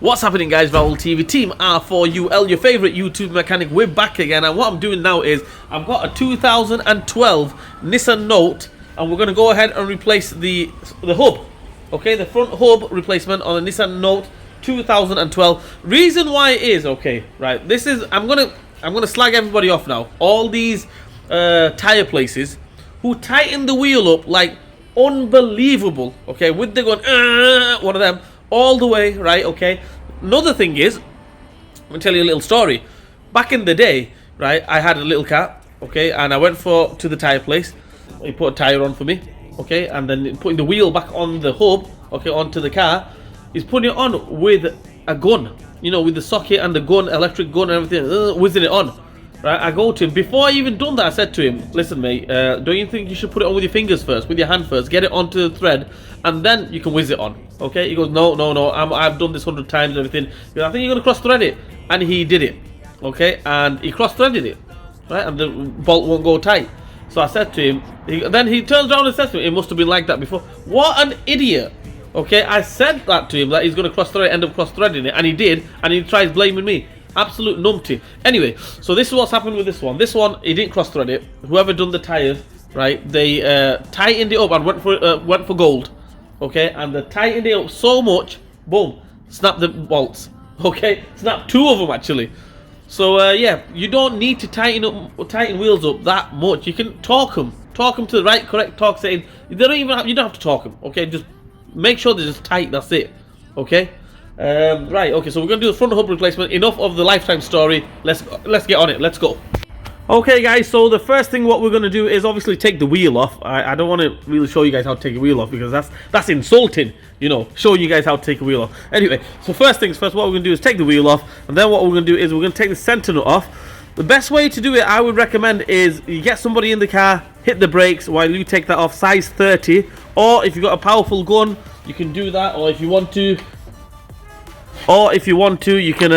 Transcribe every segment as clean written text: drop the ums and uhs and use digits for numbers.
What's happening, guys? Raul TV Team R4UL, your favorite YouTube mechanic. We're back again, and what I'm doing now is I've got a 2012 Nissan Note, and we're going to go ahead and replace the hub. Okay, the front hub replacement on the Nissan Note 2012. Reason why is okay, right? This is I'm gonna slag everybody off now. All these tire places who tighten the wheel up like unbelievable. Okay, with the gun, one of them all the way, right? Okay. Another thing is, I'm gonna tell you a little story. Back in the day, right, I had a little car, okay, and I went to the tire place. He put a tire on for me, okay, and then putting the wheel back on the hub, okay, onto the car. He's putting it on with a gun, you know, with the socket and the gun, electric gun and everything, whizzing it on. Right, I go to him. Before I even done that, I said to him, listen, mate, don't you think you should put it on with your fingers first, with your hand first, get it onto the thread, and then you can whiz it on, okay? He goes, no, I've done this 100 times and everything. He goes, I think you're going to cross-thread it. And he did it, okay? And he cross-threaded it, right? And the bolt won't go tight. So I said to him, then he turns around and says to me, it must have been like that before. What an idiot, okay? I said that to him, that he's going to cross-thread it, end up cross-threading it, and he did, and he tries blaming me. Absolute numpty. Anyway, so this is what's happened with this one. This one, he didn't cross thread it. Whoever done the tires, right? They tightened it up and went for gold. Okay, and they tightened it up so much, boom, snapped the bolts. Okay, snapped two of them actually. So yeah, you don't need to tighten wheels up that much. You can torque them to the right, correct torque setting. You don't have to torque them. Okay, just make sure they're just tight. That's it. Okay. Right, okay, so we're going to do the front hub replacement. Enough of the lifetime story. Let's get on it. Let's go. Okay, guys, so the first thing what we're going to do is obviously take the wheel off. I don't want to really show you guys how to take a wheel off because that's insulting, you know, showing you guys how to take a wheel off. Anyway, so first things first, what we're going to do is take the wheel off, and then what we're going to do is we're going to take the center nut off. The best way to do it, I would recommend, is you get somebody in the car, hit the brakes while you take that off, size 30, or if you've got a powerful gun, you can do that, or if you want to, you can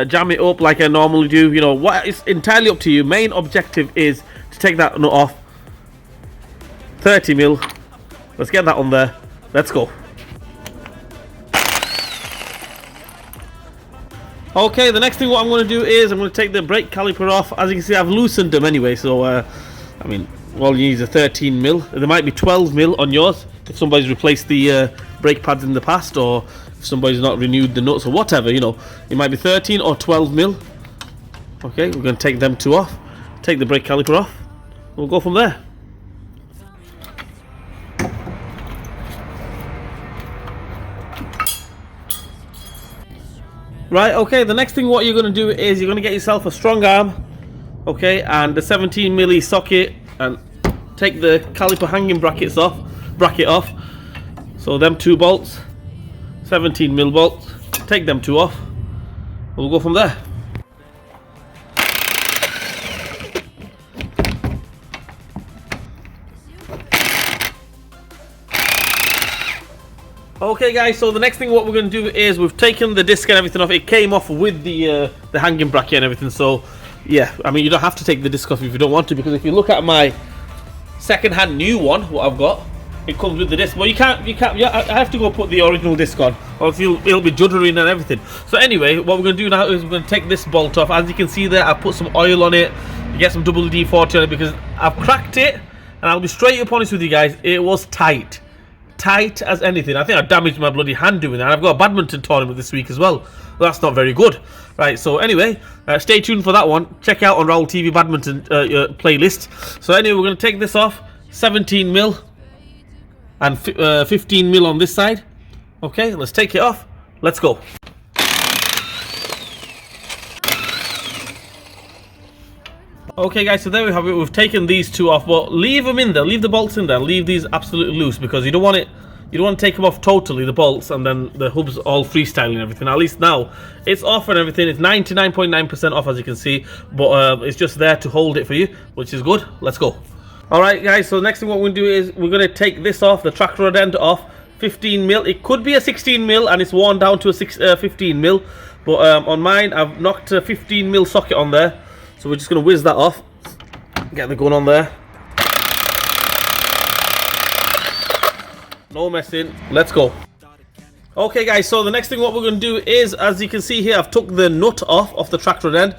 jam it up like I normally do. You know what? It's entirely up to you. Main objective is to take that nut off. 30 mil. Let's get that on there. Let's go. Okay, the next thing what I'm going to do is I'm going to take the brake caliper off. As you can see, I've loosened them anyway. So, I mean, all you need is a 13 mil. There might be 12 mil on yours if somebody's replaced the brake pads in the past, or somebody's not renewed the nuts or whatever, you know. It might be 13 or 12 mil. Okay, we're going to take them two off, take the brake caliper off, we'll go from there. Right, okay, the next thing what you're going to do is you're going to get yourself a strong arm, okay, and the 17 milli socket, and take the caliper hanging bracket off. So them two bolts, 17 mil bolts, take them two off, we'll go from there. Okay, guys, so the next thing what we're going to do is we've taken the disc and everything off. It came off with the hanging bracket and everything, so yeah, I mean, you don't have to take the disc off if you don't want to, because if you look at my second-hand new one, what I've got, it comes with the disc. Well, you can't. I have to go put the original disc on, or it'll be juddering and everything. So anyway, what we're going to do now is we're going to take this bolt off. As you can see there, I put some oil on it. You get some WD-40 on it because I've cracked it, and I'll be straight up honest with you guys. It was tight as anything. I think I damaged my bloody hand doing that. I've got a badminton tournament this week as well. That's not very good. Right, so anyway, stay tuned for that one. Check out on Raul TV badminton playlist. So anyway, we're going to take this off. 17 mil. And 15 mil on this side. Okay, let's take it off. Let's go. Okay, guys, so there we have it. We've taken these two off, but leave them in there. Leave the bolts in there. Leave these absolutely loose because you don't want to take them off totally, the bolts, and then the hub's all freestyling and everything. At least now it's off and everything. It's 99.9% off, as you can see, but it's just there to hold it for you, which is good. Let's go. Alright, guys, so the next thing what we're going to do is we're going to take this off, the track rod end off, 15 mil. It could be a 16 mil and it's worn down to a 15 mil, but on mine I've knocked a 15 mil socket on there, so we're just going to whiz that off, get the gun on there, no messing, let's go. Okay guys, so the next thing what we're going to do is, as you can see here, I've took the nut off the tractor end.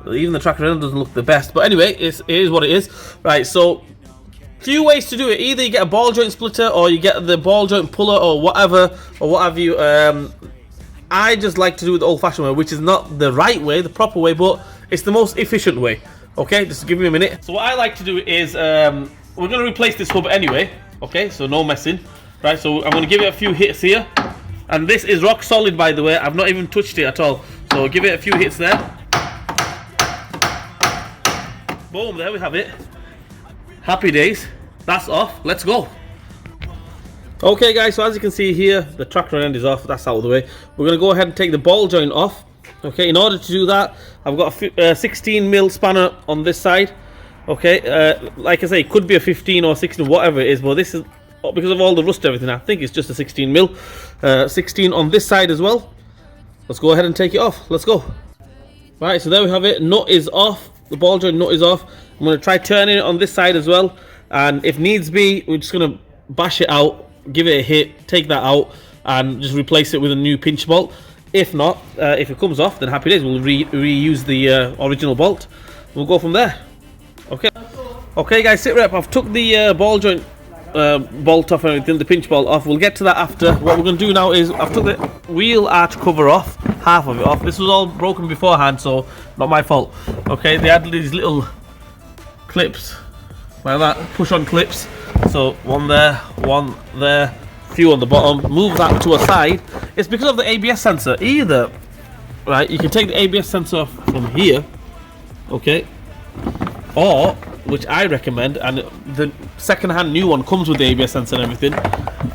Even the tractor end doesn't look the best, but anyway, it is what it is. Right, so few ways to do it. Either you get a ball joint splitter, or you get the ball joint puller, or whatever, or what have you. I just like to do it the old-fashioned way, which is not the right way, the proper way, but it's the most efficient way. Okay, just give me a minute. So what I like to do is, we're going to replace this hub anyway. Okay, so no messing. Right, so I'm going to give it a few hits here. And this is rock solid, by the way. I've not even touched it at all. So give it a few hits there. Boom, there we have it. Happy days. That's off. Let's go. Okay guys, so as you can see here, the tractor end is off. That's out of the way. We're going to go ahead and take the ball joint off. Okay, in order to do that, I've got a 16mm spanner on this side. Okay, like I say, it could be a 15 or 16, whatever it is, but this is, because of all the rust and everything, I think it's just a 16mm. 16 on this side as well. Let's go ahead and take it off. Let's go. Right, so there we have it. Nut is off. The ball joint nut is off. I'm going to try turning it on this side as well. And if needs be, we're just going to bash it out, give it a hit, take that out, and just replace it with a new pinch bolt. If not, if it comes off, then happy days. We'll reuse the original bolt. We'll go from there. Okay. Okay, guys, sit rep. I've took the ball joint bolt off and everything, the pinch bolt off. We'll get to that after. What we're going to do now is, I've took the wheel arch cover off, half of it off. This was all broken beforehand, so not my fault. Okay, they had these little clips like that, push on clips. So one there, few on the bottom. Move that to a side. It's because of the ABS sensor. Either, right, you can take the ABS sensor off from here, okay, or, which I recommend, and the second-hand new one comes with the ABS sensor and everything,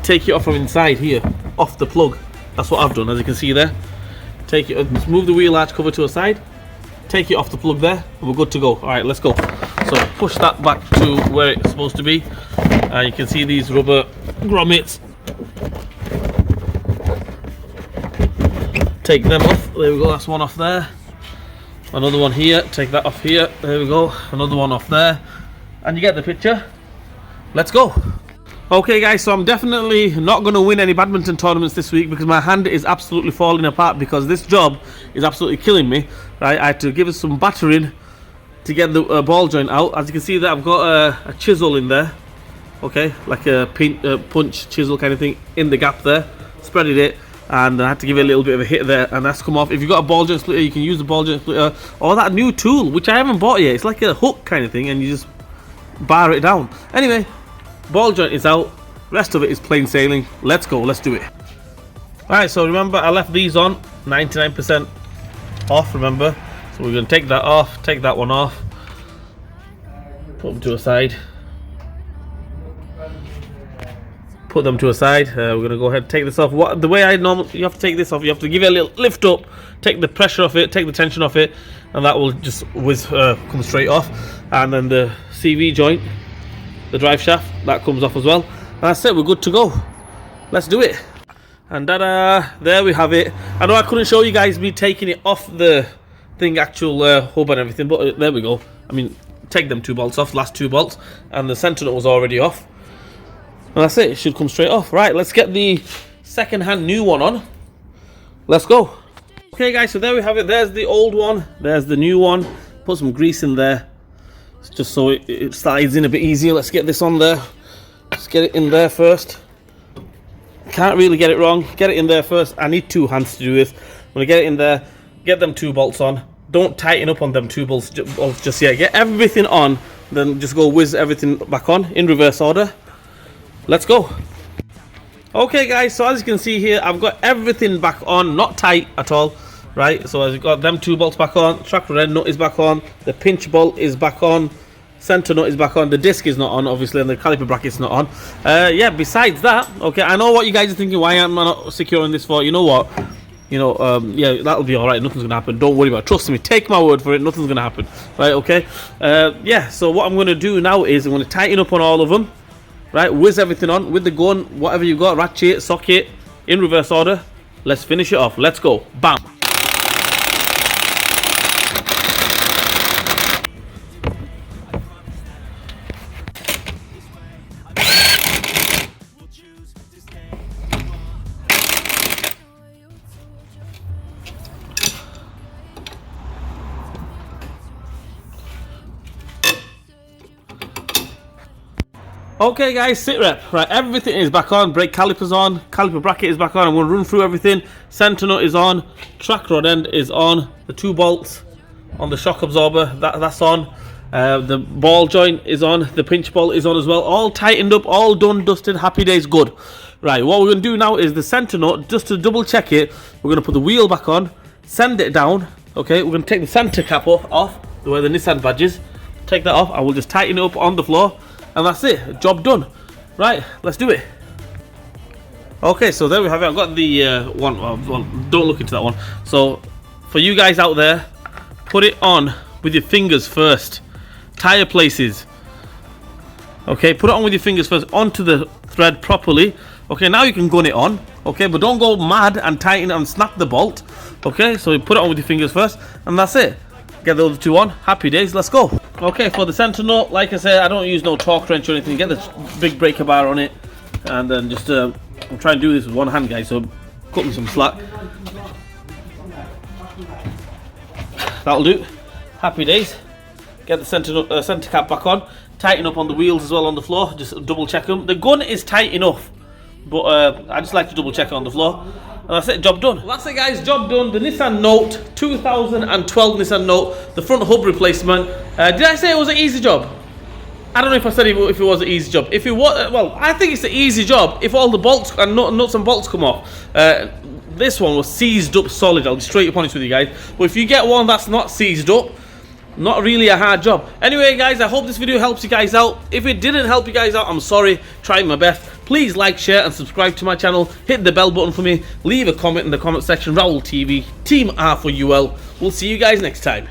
take it off from inside here, off the plug. That's what I've done, as you can see there. Take it, move the wheel arch cover to a side, take it off the plug there, and we're good to go. Alright, let's go. So push that back to where it's supposed to be. You can see these rubber grommets. Take them off. There we go, that's one off there. Another one here, take that off here. There we go, another one off there. And you get the picture. Let's go. Okay guys, so I'm definitely not going to win any badminton tournaments this week because my hand is absolutely falling apart because this job is absolutely killing me. Right, I had to give it some battering to get the ball joint out. As you can see there, I've got a chisel in there. Okay, like a punch chisel kind of thing in the gap there. Spreaded it, and I had to give it a little bit of a hit there, and that's come off. If you've got a ball joint splitter, you can use the ball joint splitter or that new tool, which I haven't bought yet. It's like a hook kind of thing, and you just bar it down. Anyway, ball joint is out. Rest of it is plain sailing. Let's go. Let's do it. Alright, so remember, I left these on 99% off, remember. So we're going to take that off, take that one off, put them to a side. Put them to a side. We're going to go ahead and take this off. The way I normally, you have to take this off, you have to give it a little lift up, take the pressure off it, take the tension off it, and that will just come straight off. And then the CV joint, the drive shaft, that comes off as well. And that's it, we're good to go. Let's do it. And ta-da, there we have it. I know I couldn't show you guys me taking it off the thing, actual hub and everything, but there we go. I mean, take them two bolts off, last two bolts, and the center nut was already off. And that's it, it should come straight off. Right, let's get the second-hand new one on. Let's go. Okay guys, so there we have it. There's the old one, there's the new one. Put some grease in there, just so it slides in a bit easier. Let's get this on there. Let's get it in there first. Can't really get it wrong. Get it in there first. I need two hands to do this. I'm gonna get it in there, get them two bolts on. Don't tighten up on them two bolts just yet. Get everything on, then just go whiz everything back on in reverse order. Let's go. Okay guys, so as you can see here, I've got everything back on, not tight at all, right? So as you've got them two bolts back on, tractor end nut is back on, the pinch bolt is back on, center nut is back on, the disc is not on obviously, and the caliper bracket's not on. Yeah, besides that, okay, I know what you guys are thinking, why am I not securing this for? You know what, yeah, that'll be alright, nothing's gonna happen, don't worry about it, trust me, take my word for it, nothing's gonna happen, right? Okay, yeah, so what I'm gonna do now is I'm gonna tighten up on all of them. Right, whiz everything on with the gun, whatever you've got, ratchet, socket, in reverse order. Let's finish it off. Let's go. Bam. Okay guys, sit rep. Right, everything is back on. Brake calipers on, caliper bracket is back on. I'm going to run through everything. Center nut is on, track rod end is on, the 2 bolts on the shock absorber, that's on. The ball joint is on, the pinch bolt is on as well. All tightened up, all done, dusted, happy days, good. Right, what we're going to do now is the center nut, just to double check it, we're going to put the wheel back on, send it down. Okay, we're going to take the center cap off where the Nissan badge is. Take that off, and we'll just tighten it up on the floor. And that's it, job done. Right, let's do it. Okay, so there we have it. I've got the one, well, don't look into that one. So, for you guys out there, put it on with your fingers first. Tire places. Okay, put it on with your fingers first, onto the thread properly. Okay, now you can gun it on. Okay, but don't go mad and tighten and snap the bolt. Okay, so you put it on with your fingers first, and that's it. Get the other 2 on. Happy days, let's go. Okay, for the center nut, like I said, I don't use no torque wrench or anything. Get the big breaker bar on it, and then just I'm trying to do this with one hand, guys, so cut me some slack. That'll do. Happy days. Get the center cap back on. Tighten up on the wheels as well on the floor. Just double check them. The gun is tight enough, but I just like to double check it on the floor. And that's it, job done. Well, that's it guys, job done. The Nissan Note, 2012 Nissan Note, the front hub replacement. Did I say it was an easy job? I don't know if I said if it was an easy job. If it was, well, I think it's an easy job if all the bolts and nuts and bolts come off. This one was seized up solid, I'll be straight up honest with you guys. But if you get one that's not seized up, not really a hard job. Anyway guys, I hope this video helps you guys out. If it didn't help you guys out, I'm sorry, trying my best. Please like, share and subscribe to my channel. Hit the bell button for me. Leave a comment in the comment section. Raul TV, Team R4UL. We'll see you guys next time.